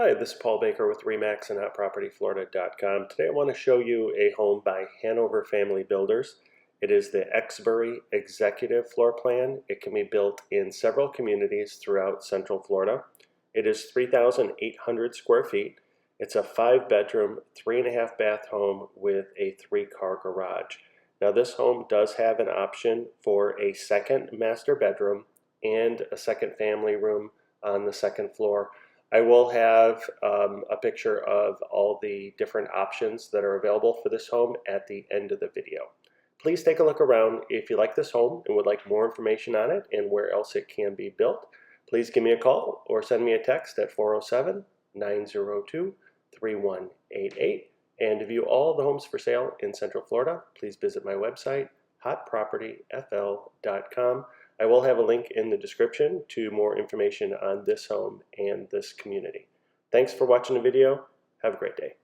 Hi, this is Paul Baker with RE/MAX and HotPropertyFlorida.com. Today I want to show you a home by Hanover Family Builders. It is the Exbury Executive floor plan. It can be built in several communities throughout Central Florida. It is 3,800 square feet. It's a 5-bedroom, 3.5 bath home with a 3-car garage. Now this home does have an option for a second master bedroom and a second family room on the second floor. I will have a picture of all the different options that are available for this home at the end of the video. Please take a look around. If you like this home and would like more information on it and where else it can be built, please give me a call or send me a text at 407-902-3188. And to view all the homes for sale in Central Florida, please visit my website, hotpropertyfl.com. I will have a link in the description to more information on this home and this community. Thanks for watching the video. Have a great day.